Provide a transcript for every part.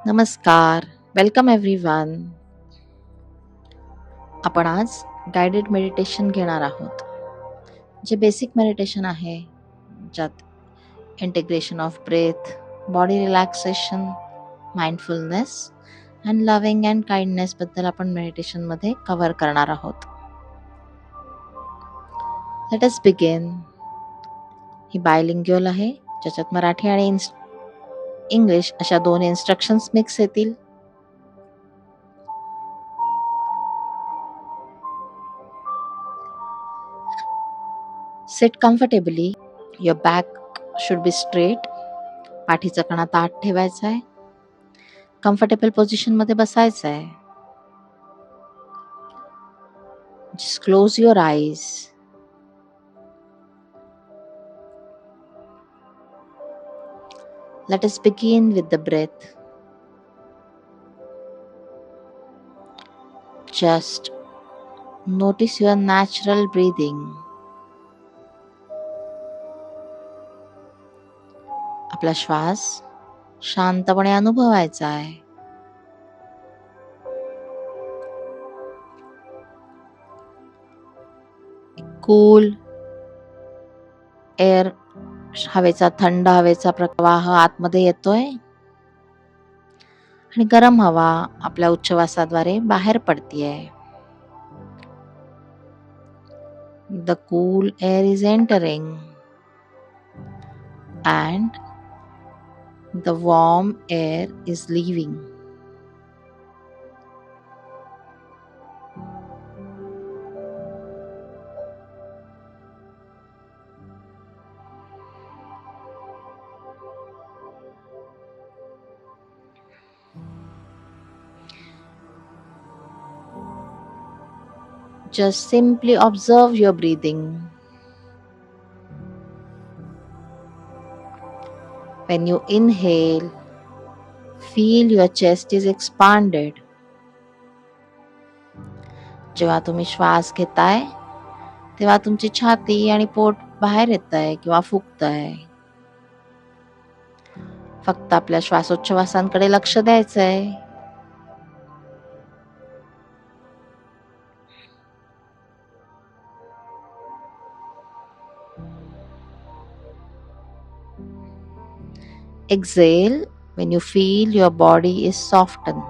नमस्कार, welcome everyone. आपण आज गाइडेड मेडिटेशन घेणार आहोत. जे बेसिक मेडिटेशन आहे, ज्यात integration of breath, body relaxation, mindfulness and loving and kindness बद्दल आपण मेडिटेशनमध्ये कव्हर करणार आहोत. Let us begin. ही बायलिंग्युअल आहे, ज्याच्यात मराठी आणि इंग्लिश अशा दोन इन्स्ट्रक्शन्स मिक्स येतील. Sit comfortably. Your back should be straight. पाठीचा कणा ताठ ठेवायचा आहे. कम्फर्टेबल पोझिशन मध्ये बसायचं आहे. Just close your eyes. Let us begin with the breath. Just notice your natural breathing. आपला श्वास शांतपणे अनुभवायचा आहे. कूल एअर, थंड हवेचा प्रवाह आतमध्ये येतोय आणि गरम हवा आपल्या उच्छवासाद्वारे बाहेर पडतीये. The cool air is entering and the warm air is leaving. Just simply observe your breathing. When you inhale, feel your chest is expanded. जेव्हा तुम्ही श्वास घेताय, तेव्हा तुमची छाती आणि पोट बाहेर येतंय किंवा फुगतंय. फक्त आपल्या श्वासोच्छवासांकडे लक्ष द्यायचंय. Exhale when you feel your body is softened.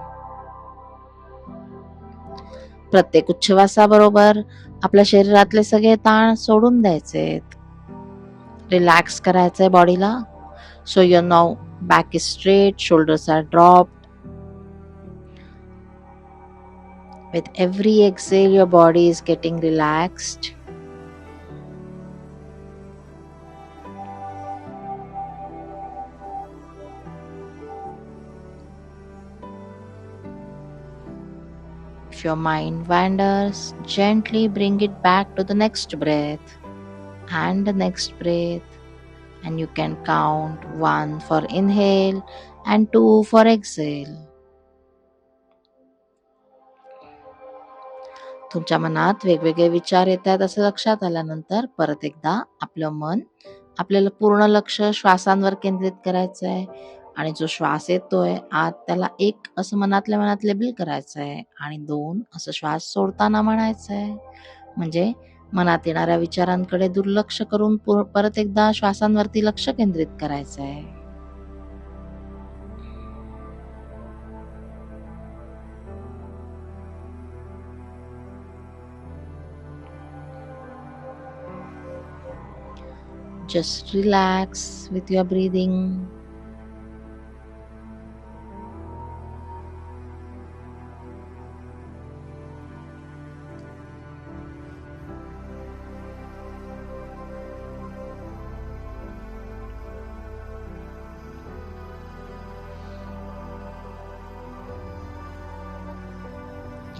प्रत्येक उच्छवासाबरोबर आपल्या शरीरातले सगळे ताण सोडून द्यायचेत. रिलॅक्स करायचंय बॉडीला. So your now back is straight, shoulders are dropped. With every exhale, your body is getting relaxed. If your mind wanders, gently bring it back to the next breath and the next breath, and you can count 1 for inhale and 2 for exhale. तुमच्या मनात वेगवेगळे विचार येतात असं लक्षात आल्यानंतर परत एकदा आपलं मन, आपल्याला पूर्ण लक्ष श्वासांवर केंद्रित करायचं आहे आणि जो श्वास येतोय आत त्याला 1 असं मनातल्या मनात लेबल करायचं आहे आणि 2 असं श्वास सोडताना म्हणायचं आहे. म्हणजे मनात येणाऱ्या विचारांकडे दुर्लक्ष करून परत एकदा श्वासांवरती लक्ष केंद्रित करायचं आहे. Just relax with your breathing.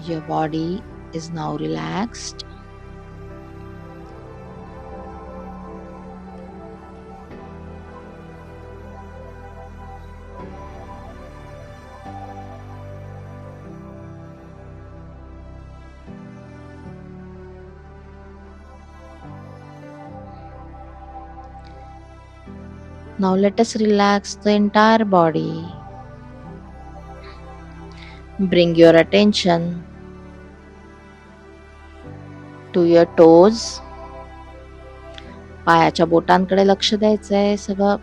Your body is now relaxed. Now let us relax the entire body. Bring your attention to your toes. पायाच्या बोटांकडे लक्ष द्यायचंय. सगळं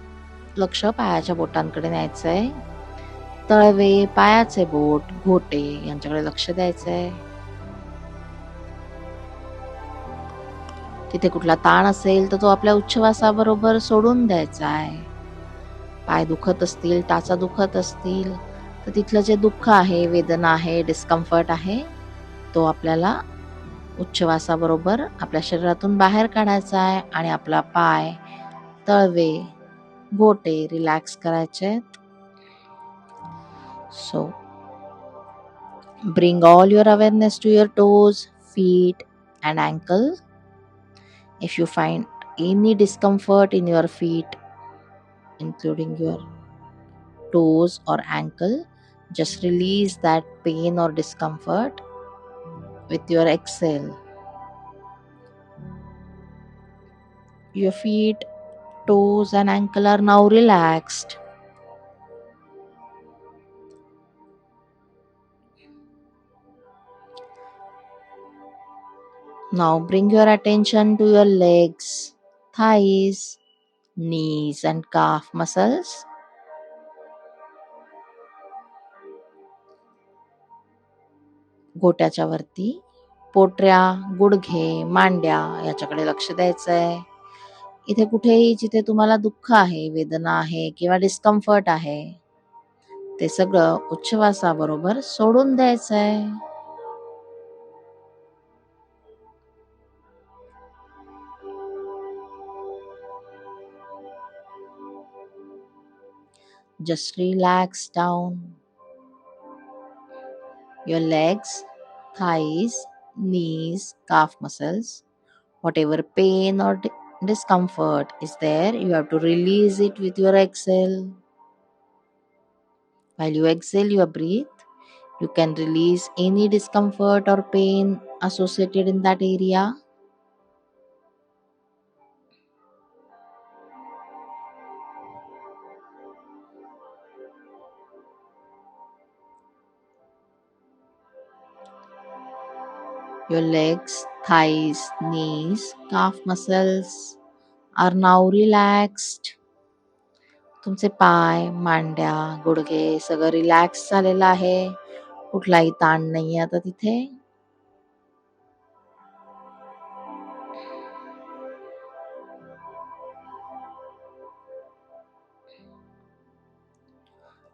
लक्ष पायाच्या बोटांकडे न्यायचंय. तळवे, पायाचे बोट, घोटे यांच्याकडे लक्ष द्यायचंय. तिथे कुठला ताण असेल तर तो आपल्या उच्छवासाबरोबर सोडून द्यायचा आहे. पाय दुखत असतील, टाचा दुखत असतील तर तिथलं जे दुःख आहे, वेदना आहे, डिस्कम्फर्ट आहे तो आपल्याला उच्छवासाबरोबर आपल्या शरीरातून बाहेर काढायचा आहे आणि आपला पाय, तळवे, घोटे रिलॅक्स करायचे. सो bring all your awareness to your toes, feet and ankle. If you find any discomfort in your feet, including your toes or ankle, just release that pain or discomfort with your exhale. Your feet, toes and ankle are now relaxed. Now bring your attention to your legs, thighs, knees and calf muscles. घोट्याच्या वरती पोटऱ्या, गुडघे, मांड्या याच्याकडे लक्ष द्यायचंय. इथे कुठेही जिथे तुम्हाला दुःख आहे, वेदना आहे किंवा डिस्कम्फर्ट आहे ते सगळं उच्छवासाबरोबर सोडून द्यायचंय. Just relax down. Your legs, thighs, knees, calf muscles, whatever pain or discomfort is there, you have to release it with your exhale. While you exhale your breath, you can release any discomfort or pain associated in that area. Your legs, thighs, knees, calf muscles are now relaxed. तुमचे पाय, मांड्या, गुडघे सगळं relax झालेलं आहे. कुठलाही ताण नाहीये आता तिथे.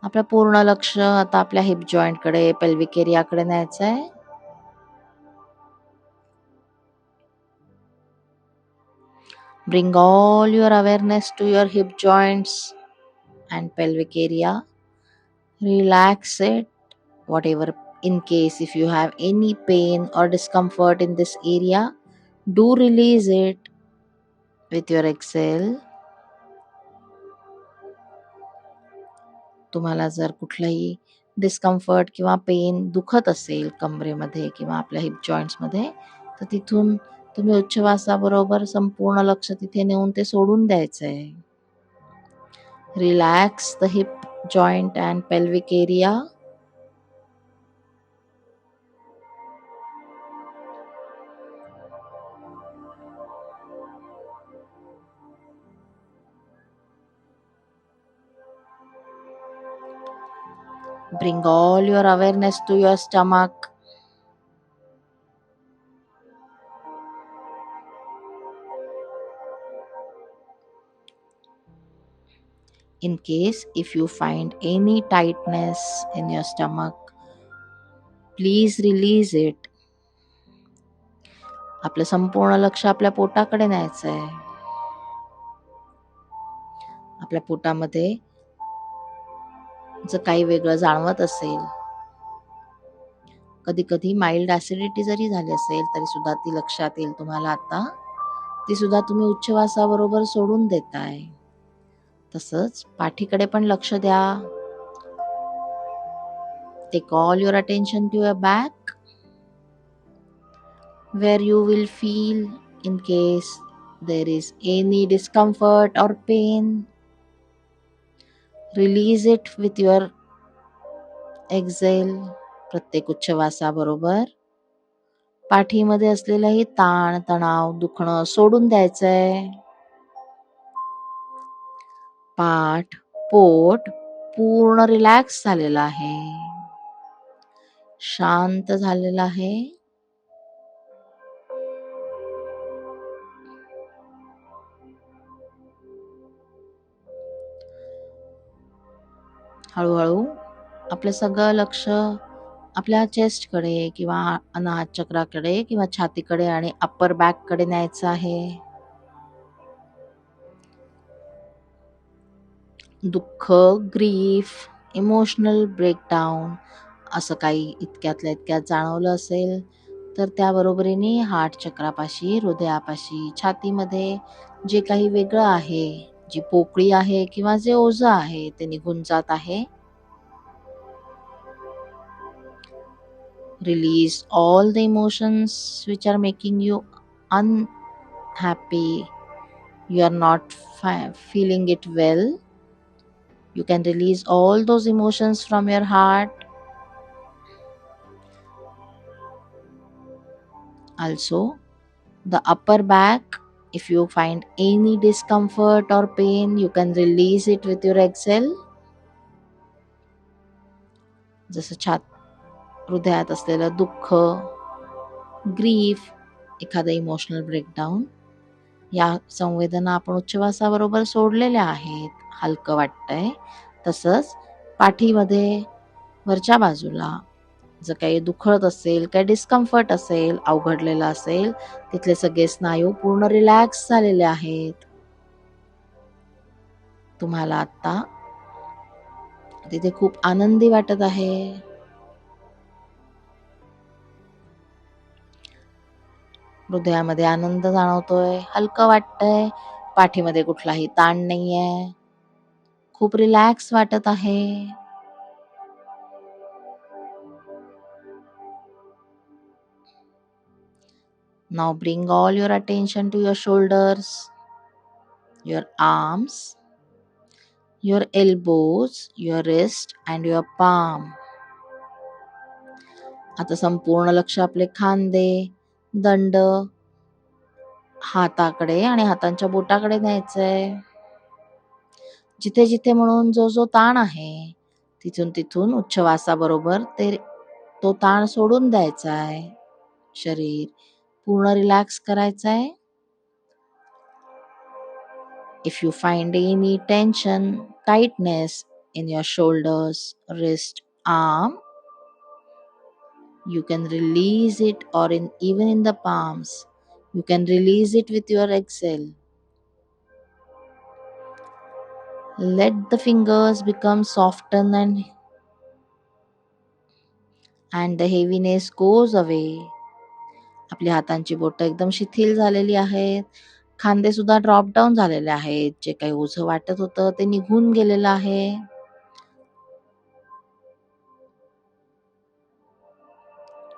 आपलं पूर्ण लक्ष आता आपल्या हिप जॉइंट कडे, pelvic एरियाकडे न्यायचंय. Bring all your awareness to your hip joints and pelvic area. Relax it. Whatever, in case if you have any pain or discomfort in this area, do release it with your exhale. तुम्हाला जर कुठलंही discomfort किंवा pen दुखत असेल कमरेमध्ये किंवा आपल्या hip joints मध्ये तर तिथून तुम्ही उच्छवासाबरोबर संपूर्ण लक्ष तिथे नेऊन ते सोडून द्यायचंय. Relax the hip joint and pelvic area. Bring all your awareness to your stomach. In case if you find any tightness in your stomach, please release it. आपलं संपूर्ण लक्ष आपल्या पोटाकडे न्यायचंय. आपल्या पोटामध्ये जर काही वेगळं जाणवत असेल, कधी कधी माइल्ड ऍसिडिटी जरी झाली असेल तरी सुद्धा ती लक्षात येईल तुम्हाला आता. ती सुद्धा तुम्ही उच्छवासाबरोबर सोडून देताय. तसंच पाठीकडे पण लक्ष द्या. Take all your attention to your back, where you will feel in case there is any discomfort or pain. Release it with your exhale. प्रत्येक उच्छवासाबरोबर पाठीमध्ये असलेलाही ताण, तणाव, दुखणं सोडून द्यायचंय. पाठ, पोट पूर्ण रिलॅक्स झालेलं आहे, शांत झालेलं आहे. हळूहळू आपलं सगळं लक्ष आपल्या चेस्टकडे किंवा अनाहत चक्राकडे किंवा छातीकडे आणि अप्पर बॅककडे न्यायचं आहे. दुःख, ग्रीफ, इमोशनल ब्रेकडाऊन असं काही इतक्यातल्या इतक्यात जाणवलं असेल तर त्या बरोबरीने हार्ट चक्रापाशी, हृदयापाशी, छातीमध्ये जे काही वेगळं आहे, जी पोकळी आहे किंवा जे ओझं आहे ते निघून जात आहे. Release all the emotions which are making you unhappy. You are not feeling it well. You can release all those emotions from your heart. Also, the upper back, if you find any discomfort or pain, you can release it with your exhale. जसं हृदयात असलेलं दुःख, grief, एखादं emotional breakdown, या संवेदना आपण उच्छवासाबरोबर सोडलेल्या आहेत, हलकं वाटतंय. तसंच पाठीमध्ये वरच्या बाजूला जर काही दुखत असेल, काही डिस्कम्फर्ट असेल, अवघडलेलं असेल, तिथले सगळे स्नायू पूर्ण रिलॅक्स झालेले आहेत. तुम्हाला आता तिथे खूप आनंदी वाटत आहे. हृदयामध्ये आनंद जाणवतोय, हलकं वाटतंय, पाठीमध्ये कुठलाही ताण नाहीये, खूप रिलॅक्स वाटत आहे. Now bring all your attention to your shoulders, your arms, your elbows, your wrist and your palm. आता संपूर्ण लक्ष आपले खांदे, दंड, हाताकडे आणि हातांच्या बोटाकडे न्यायचंय. जिथे जिथे म्हणून जो जो ताण आहे तिथून तिथून उच्छवासाबरोबर तो ताण सोडून द्यायचा आहे. शरीर पूर्ण रिलॅक्स करायचं आहे. If you find any tension, tightness in your shoulders, wrist, arm, you can release it, or even in the palms, you can release it with your exhale. Let the fingers become softened and the heaviness goes away. आपल्या हातांची बोटं एकदम शिथिल झालेली आहेत. खांदे सुद्धा drop down झालेले आहेत. जे काही ओझं वाटत होतं ते निघून गेलेलं आहे.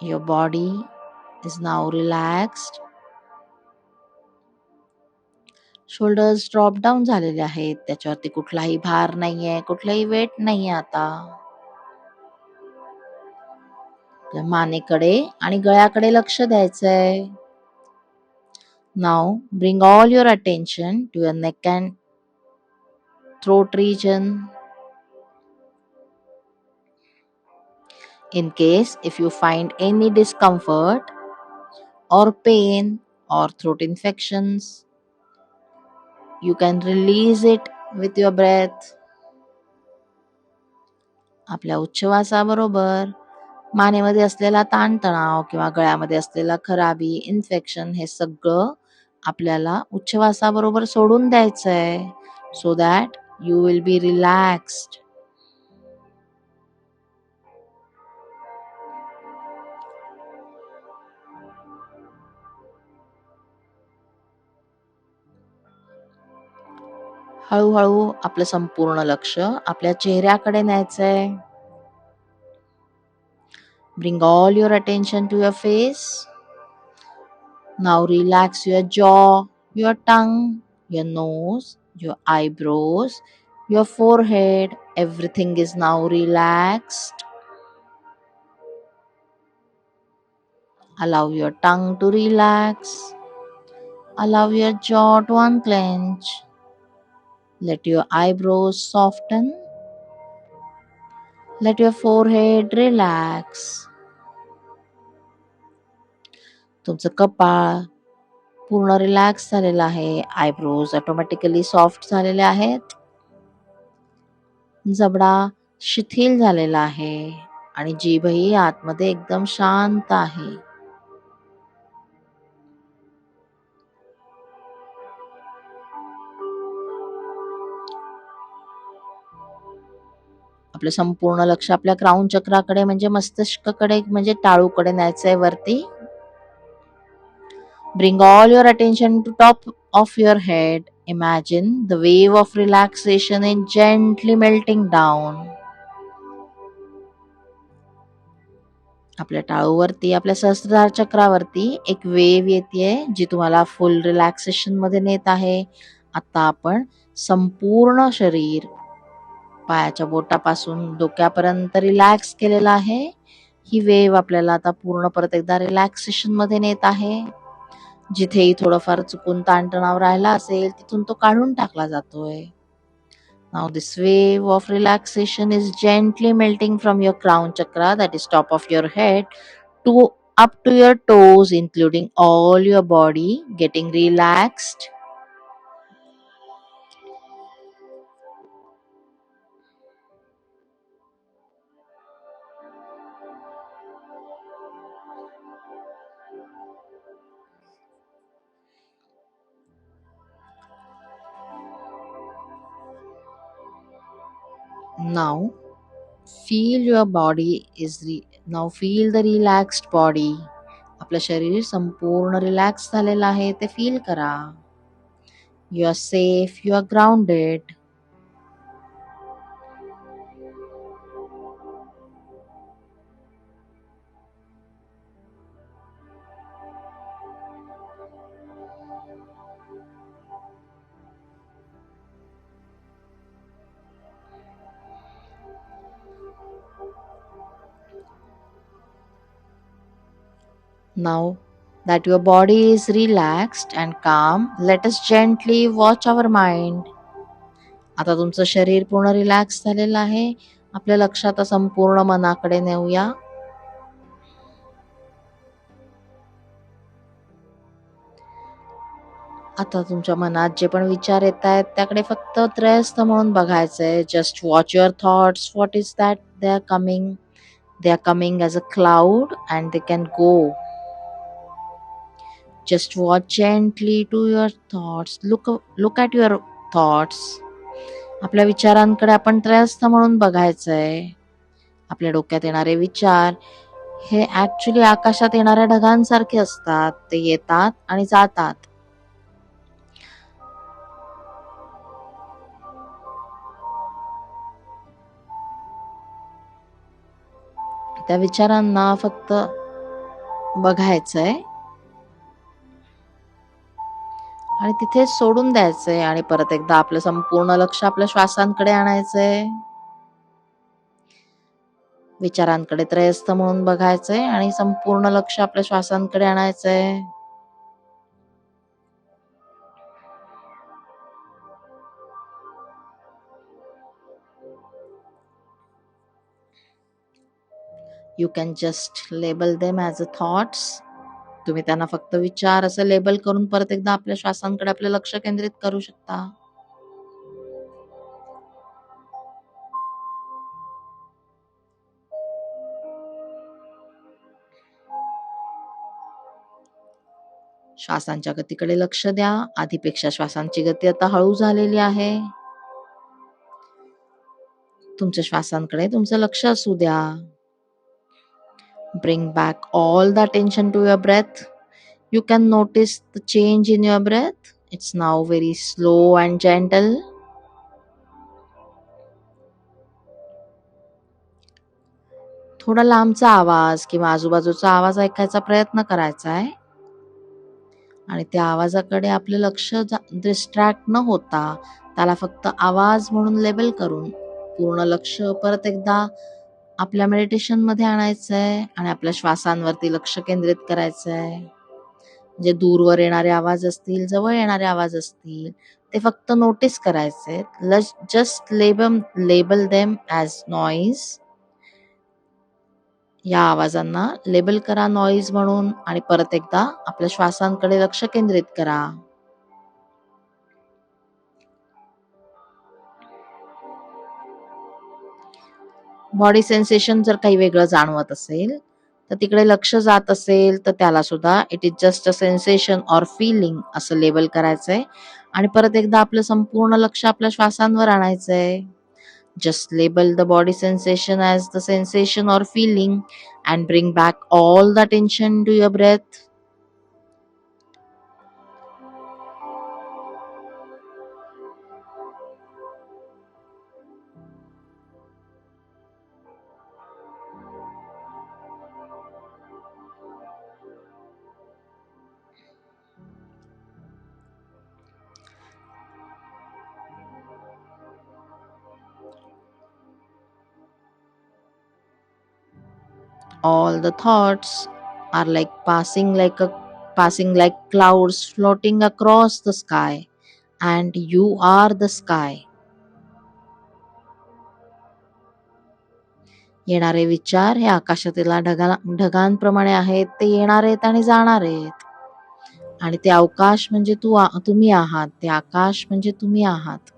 Your body is now relaxed. Shoulders drop down झालेले आहेत. त्याच्यावरती कुठलाही भार नाहीये, कुठलाही वेट नाहीये. आता मानेकडे आणि गळ्याकडे लक्ष द्यायचंय. Now bring all your attention to your neck and throat region. In case if you find any discomfort or pain or throat infections, you can release it with your breath. आपल्या उच्छवासाबरोबर मानेमध्ये असलेला ताणतणाव किंवा गळ्यामध्ये असलेला खराबी, इन्फेक्शन हे सगळं आपल्याला उच्छवासाबरोबर सोडून द्यायचंय, so that you will be relaxed. हळूहळू आपलं संपूर्ण लक्ष आपल्या चेहऱ्याकडे न्यायचंय. Bring all your attention to your face. Now relax your jaw, your tongue, your nose, your eyebrows, your forehead. Everything is now relaxed. Allow your tongue to relax. Allow your jaw to unclench. Let your eyebrows soften. Let your forehead relax. तुमचं कपाळ पूर्ण relax झालेलं आहे. Eyebrows automatically soft झालेले आहेत. जबडा शिथिल झालेला आहे आणि जीभही आतमध्ये एकदम शांत आहे. आपलं संपूर्ण लक्ष आपल्या क्राउन चक्राकडे म्हणजे मस्तिष्काकडे म्हणजे टाळूकडे न्यायचंय वरती. Bring all your attention to top of your head. Imagine the wave of relaxation is gently melting down. आपल्या टाळूवरती आपल्या सहस्त्रार चक्रावरती एक वेव येते जी तुम्हाला फुल रिलॅक्सेशन मध्ये नेत आहे. आता आपण संपूर्ण शरीर पायाच्या बोटापासून डोक्यापर्यंत रिलॅक्स केलेलं आहे. ही वेव आपल्याला आता पूर्ण परत एकदा रिलॅक्सेशन मध्ये नेत आहे. जिथेही थोडंफार चुकून ताणतणाव राहिला असेल तिथून तो काढून टाकला जातोय. Now this wave of relaxation is gently melting from your crown chakra, that is top of your head, to up to your toes, including all your body getting relaxed. Now feel your body now feel the relaxed body. आपलं शरीर संपूर्ण relax झालेलं आहे ते feel करा. You are safe, you are grounded. Now that your body is relaxed and calm, let us gently watch our mind. आता तुमचं शरीर पूर्ण रिलॅक्स झालेलं आहे. आपल्या लक्षात संपूर्ण मनाकडे नेऊया. आता तुमच्या मनात जे पण विचार येत आहेत त्याकडे फक्त त्रयस्थ म्हणून बघायचंय. Just watch your thoughts. What is that they are coming? They are coming as a cloud and they can go. Just watch gently to your thoughts. Look at your thoughts. आपल्या विचारांकडे आपण त्रयस्थ म्हणून बघायचंय. आपल्या डोक्यात येणारे विचार हे ऍक्च्युली आकाशात येणाऱ्या ढगांसारखे असतात. ते येतात आणि जातात. त्या विचारांना फक्त बघायचंय आणि तिथेच सोडून द्यायचंय आणि परत एकदा आपलं संपूर्ण लक्ष आपल्या श्वासांकडे आणायचंय. विचारांकडे त्रयस्थ म्हणून बघायचंय आणि संपूर्ण लक्ष आपल्या श्वासांकडे आणायचंय. You can just label them as a thoughts. तुम्ही त्यांना फक्त विचार असं लेबल करून परत एकदा आपल्या श्वासांकडे आपलं लक्ष केंद्रित करू शकता. श्वासांच्या गतीकडे लक्ष द्या. आधीपेक्षा श्वासांची गती आता हळू झालेली आहे. तुमच्या श्वासांकडे तुमचं लक्ष असू द्या. Bring back all the attention to your breath. You can notice the change in your breath. It's now very slow and gentle. थोडा लांबचा आवाज किंवा आजूबाजूचा आवाज ऐकायचा प्रयत्न करायचा आहे आणि त्या आवाजाकडे आपलं लक्ष डिस्ट्रॅक्ट न होता त्याला फक्त आवाज म्हणून लेबल करून पूर्ण लक्ष परत एकदा आपल्या मेडिटेशनमध्ये आणायचं आहे आणि आपल्या श्वासांवरती लक्ष केंद्रित करायचं आहे. जे दूरवर येणारे आवाज असतील, जवळ येणारे आवाज असतील, ते फक्त नोटीस करायचे. Just label them as noise. या आवाजांना लेबल करा नॉईज म्हणून आणि परत एकदा आपल्या श्वासांकडे लक्ष केंद्रित करा. बॉडी सेन्सेशन जर काही वेगळं जाणवत असेल तर तिकडे लक्ष जात असेल तर त्याला सुद्धा it is just a sensation or feeling असं लेबल करायचंय आणि परत एकदा आपलं संपूर्ण लक्ष आपल्या श्वासांवर आणायचंय. Just label the body sensation as the sensation or feeling and bring back all the attention to your breath. All the thoughts are passing like clouds floating across the sky, and you are the sky. येणारे विचार हे आकाशातील ढगांप्रमाणे आहेत. ते येणार आहेत आणि जाणार आहेत. आणि ते अवकाश म्हणजे तुम्ही आहात. ते आकाश म्हणजे तुम्ही आहात.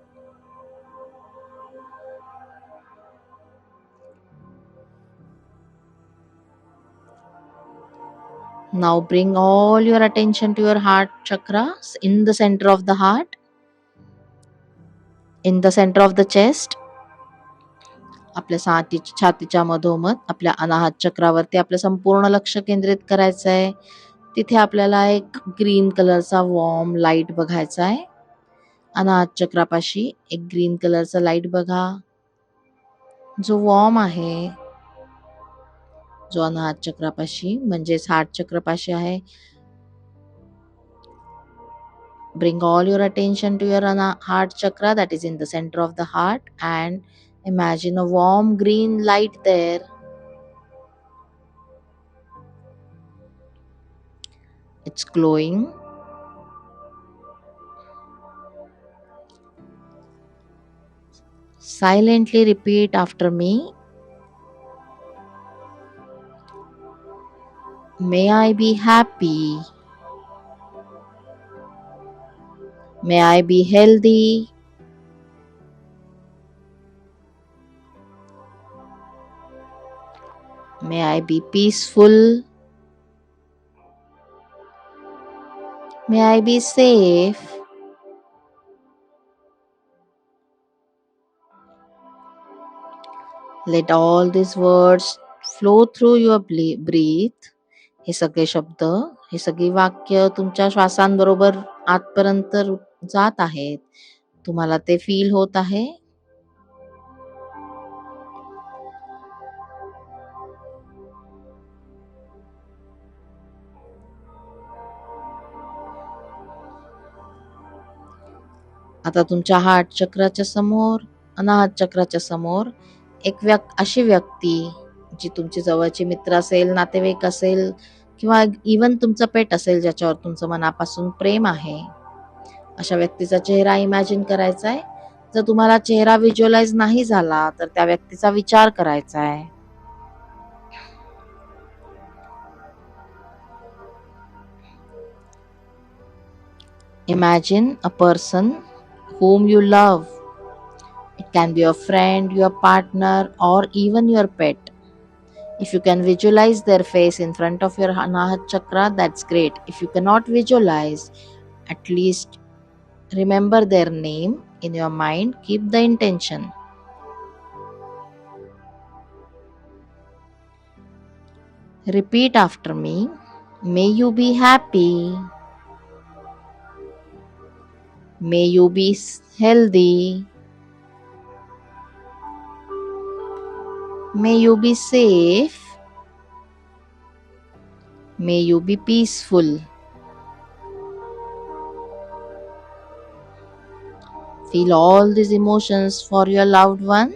Now bring all your attention to your heart chakra in the center of the heart, in the center of the chest. आपल्या छातीच्या मधोमध आपल्या अनाहत चक्रावरती आपलं संपूर्ण लक्ष केंद्रित करायचं आहे. तिथे आपल्याला एक ग्रीन कलरचा वॉर्म लाईट बघायचा आहे. अनाहत चक्रापाशी एक ग्रीन कलरचा लाईट बघा जो वॉर्म आहे, जो अनाहत चक्रापाशी म्हणजेच हार्ट चक्रापाशी आहे. Bring all your attention to your heart chakra that is in the center of the heart and imagine a warm green light there. It's glowing. Silently repeat after me. May I be happy. May I be healthy. May I be peaceful. May I be safe. Let all these words flow through your breath. हे सगळे शब्द, हे सगळी वाक्य तुमच्या श्वासांबरोबर आतपर्यंत जात आहेत. तुम्हाला ते feel होत आहे. आता तुमच्या हार्ट चक्राच्या समोर, अनाहत चक्राच्या समोर एक अशी व्यक्ती जी तुमची जवळची मित्र असेल, नातेवाईक असेल किंवा इवन तुमचं पेट असेल ज्याच्यावर तुमचं मनापासून प्रेम आहे, अशा व्यक्तीचा चेहरा इमॅजिन करायचा आहे. जर तुम्हाला चेहरा व्हिज्युअलाइज नाही झाला तर त्या व्यक्तीचा विचार करायचा आहे. Imagine a person whom you love. It can be your friend, your partner, or even your pet. If you can visualize their face in front of your Anahat chakra, that's great. If you cannot visualize, at least remember their name in your mind. Keep the intention. Repeat after me. May you be happy. May you be healthy. May you be safe. May you be peaceful. Feel all these emotions for your loved one.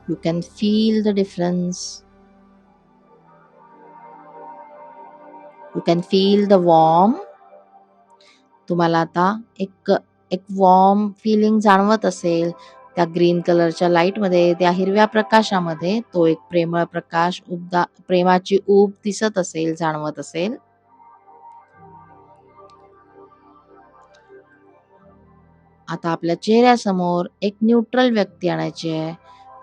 You can feel the difference. You can feel the warm. तुम्हाला आता एक एक warm filling जाणवत असेल त्या green कलरच्या लाईटमध्ये, त्या हिरव्या प्रकाशामध्ये तो एक प्रेमळ प्रकाश, प्रेमाची ऊब दिसत असेल, जाणवत असेल. आता आपल्या चेहऱ्यासमोर एक न्यूट्रल व्यक्ती आणायची आहे,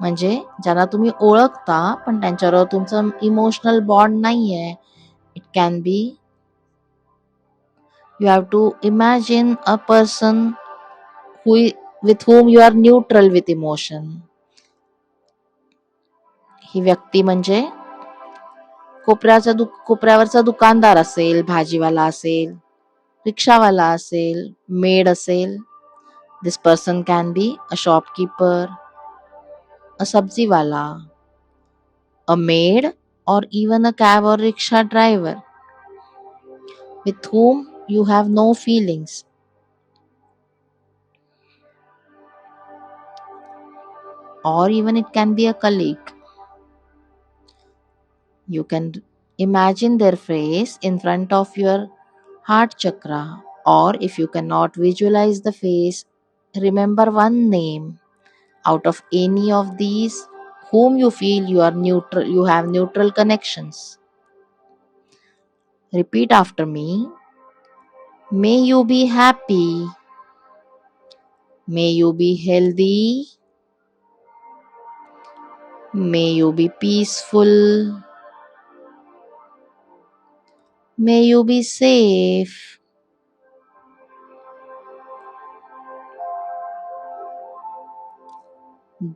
म्हणजे ज्यांना तुम्ही ओळखता पण त्यांच्याबरोबर तुमचं इमोशनल बॉन्ड नाहीये. It can be, you have to imagine a person with whom you are neutral with emotion. ही व्यक्ती म्हणजे कोपऱ्यावरचा दुकानदार असेल, भाजीवाला असेल, रिक्षावाला असेल, मेड असेल. This person can be a shopkeeper, a सब्जीवाला, a maid, or even a cab or rickshaw driver with whom you have no feelings. Or even it can be a colleague. You can imagine their face in front of your heart chakra, or if you cannot visualize the face, remember one name out of any of these whom you feel you have neutral connections. Repeat after me. May you be happy. May you be healthy. May you be peaceful. May you be safe.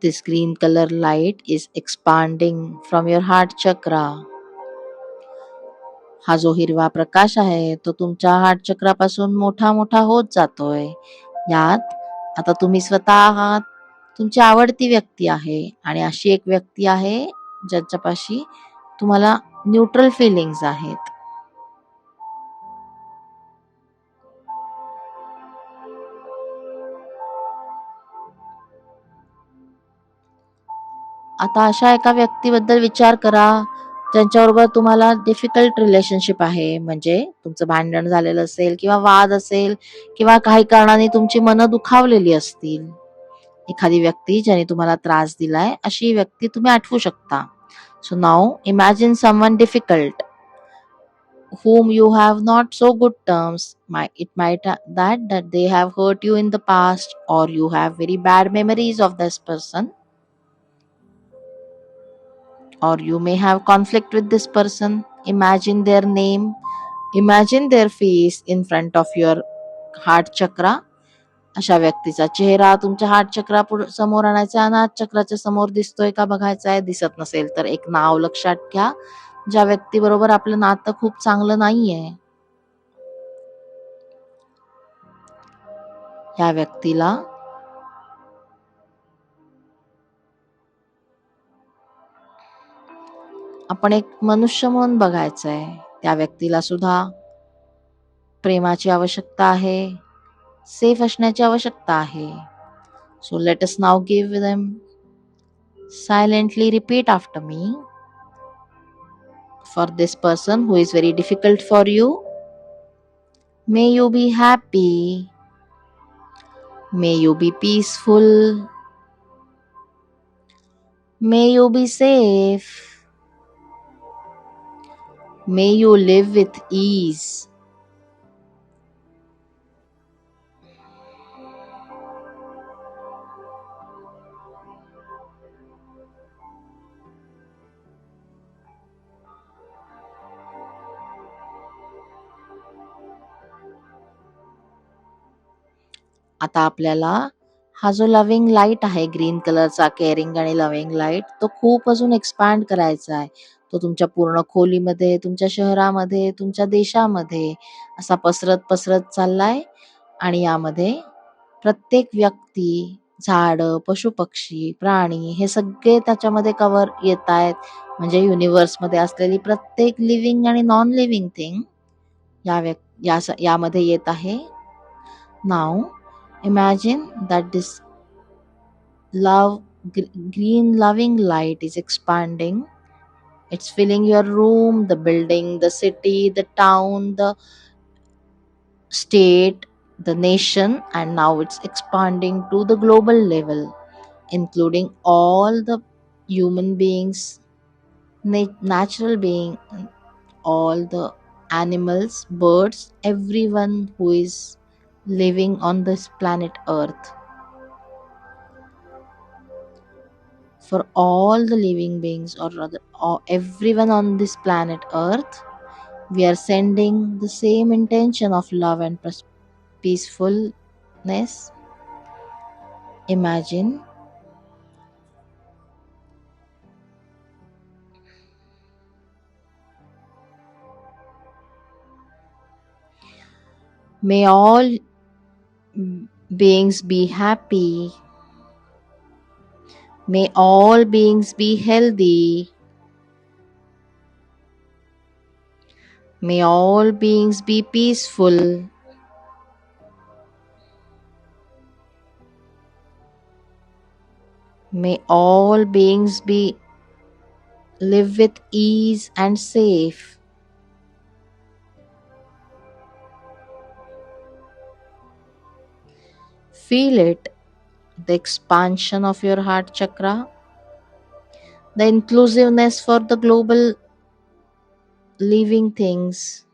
This green color light is expanding from your heart chakra. हा जो हिरवा प्रकाश आहे तो तुमच्या heart चक्रापासून मोठा मोठा होत जातोय. यात आता तुम्ही स्वतः आहात, तुमची आवडती व्यक्ती आहे आणि अशी एक व्यक्ती आहे ज्याच्यापाशी तुम्हाला न्यूट्रल फिलिंग्स आहेत. आता अशा एका व्यक्तीबद्दल विचार करा ज्यांच्याबरोबर तुम्हाला डिफिकल्ट रिलेशनशिप आहे, म्हणजे तुमचं भांडण झालेलं असेल किंवा वाद असेल किंवा काही कारणाने तुमची मनं दुखावलेली असतील. एखादी व्यक्ती ज्याने तुम्हाला त्रास दिलाय अशी व्यक्ती तुम्ही आठवू शकता. So now imagine someone difficult whom you have not so good terms. It might that they have hurt you in the past, or you have very bad memories of this person, or you may have conflict with this person. Imagine their name, imagine their face in front of your heart chakra. अशा व्यक्तीचा चेहरा तुमच्या heart चक्रा समोर आणायचा आणि heart चक्राच्या समोर दिसतोय का बघायचा आहे. दिसत नसेल तर एक नाव लक्षात घ्या ज्या व्यक्तीबरोबर आपलं नातं खूप चांगलं नाहीये. या व्यक्तीला आपण एक मनुष्य म्हणून बघायचंय. त्या व्यक्तीला सुद्धा प्रेमाची आवश्यकता आहे, सेफ असण्याची आवश्यकता आहे. So let us now give them silently repeat after me. For this person who is very difficult for you, may you be happy. May you be peaceful. May you be safe. May you live with ease. आता आपल्याला हा जो loving light आहे green कलरचा, caring आणि loving light, तो खूप अजून एक्सपॅन्ड करायचा आहे. तो तुमच्या पूर्ण खोलीमध्ये, तुमच्या शहरामध्ये, तुमच्या देशामध्ये असा पसरत पसरत चाललाय. आणि यामध्ये प्रत्येक व्यक्ती, झाडं, पशुपक्षी, प्राणी हे सगळे त्याच्यामध्ये कव्हर येत आहेत. म्हणजे युनिव्हर्समध्ये असलेली प्रत्येक लिव्हिंग आणि नॉन लिव्हिंग थिंग यामध्ये येत आहे. Now imagine that this love green loving light is expanding. It's filling your room, the building, the city, the town, the state, the nation, and now it's expanding to the global level, including all the human beings, natural being, all the animals, birds, everyone who is living on this planet Earth. For all the living beings, or rather, everyone on this planet Earth, we are sending the same intention of love and peacefulness. Imagine, may all beings be happy, may all beings be healthy, may all beings be peaceful, may all beings be live with ease and safe. Feel it, the expansion of your heart chakra, the inclusiveness for the global living things.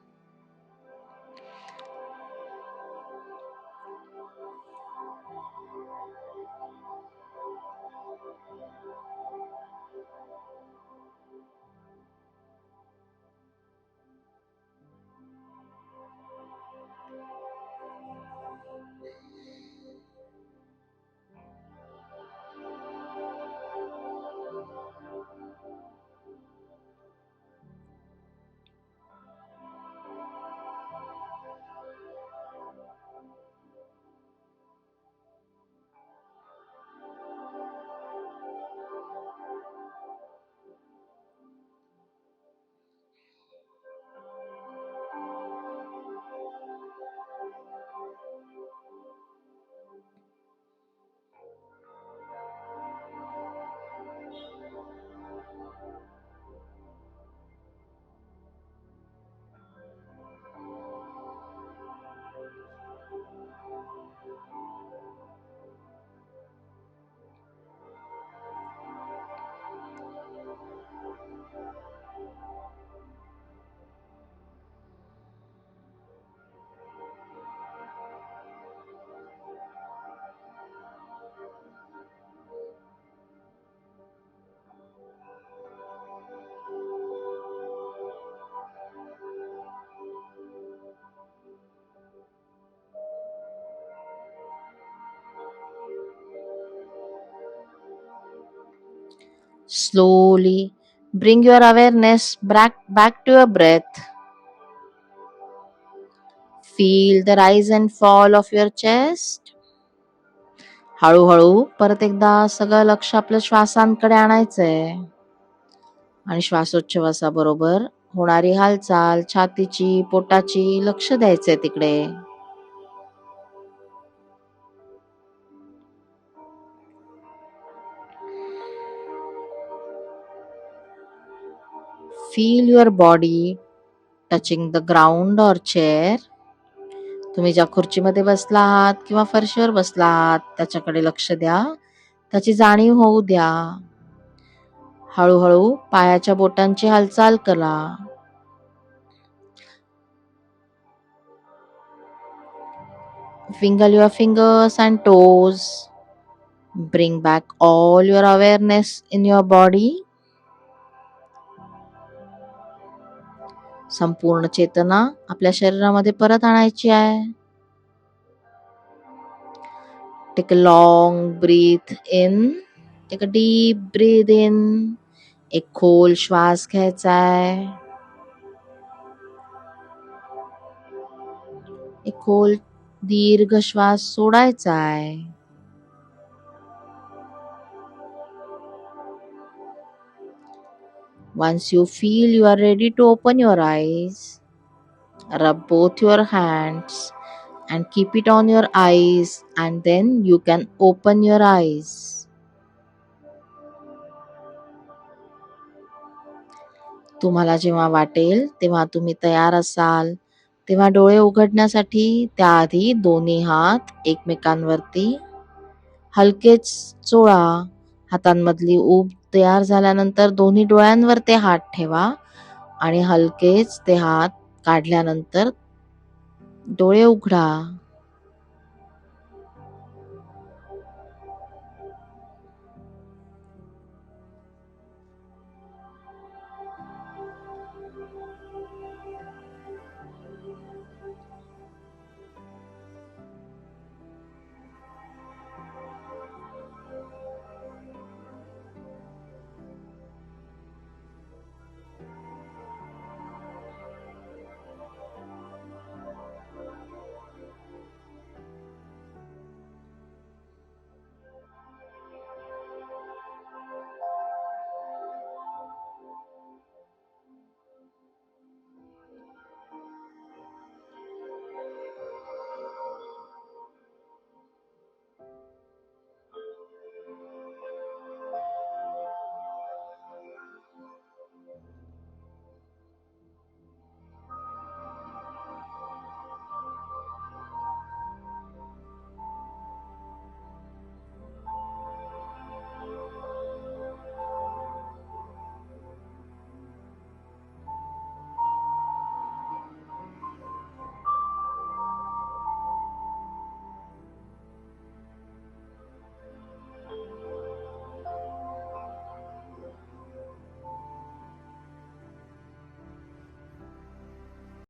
Slowly bring your awareness back to your breath. Feel the rise and fall of your chest. हळूहळू परत एकदा सगळं लक्ष आपल्या श्वासांकडे आणायचंय आणि श्वासोच्छवासाबरोबर होणारी हालचाल छातीची, पोटाची लक्ष द्यायचंय तिकडे. Feel your body touching the ground or chair. तुम्ही ज्या खुर्चीमध्ये बसला आहात किंवा फरशीवर बसला आहात त्याच्याकडे लक्ष द्या. त्याची जाणीव होऊ द्या. हळूहळू पायाच्या बोटांची हालचाल करा. Wiggle your fingers and toes. Bring back all your awareness in your body. संपूर्ण चेतना आपल्या शरीरामध्ये परत आणायची आहे. Take a long breath in. Take a deep breath in. एक खोल श्वास घ्यायचा आहे. एक खोल दीर्घ श्वास सोडायचा आहे. Once you feel you are ready to open your eyes, rub both your hands and keep it on your eyes, and then you can open your eyes. तुम्हाला जेव्हा वाटेल तेव्हा तुम्ही तयार असाल, तेव्हा डोळे उघडण्यासाठी त्याआधी दोन्ही हात एकमेकांवरती हलकेच चोळा. हातांमधली ऊब तयार झाल्यानंतर दोन्ही डोळ्यांवर ते हात ठेवा आणि हलकेच ते हात काढल्यानंतर डोळे उघडा.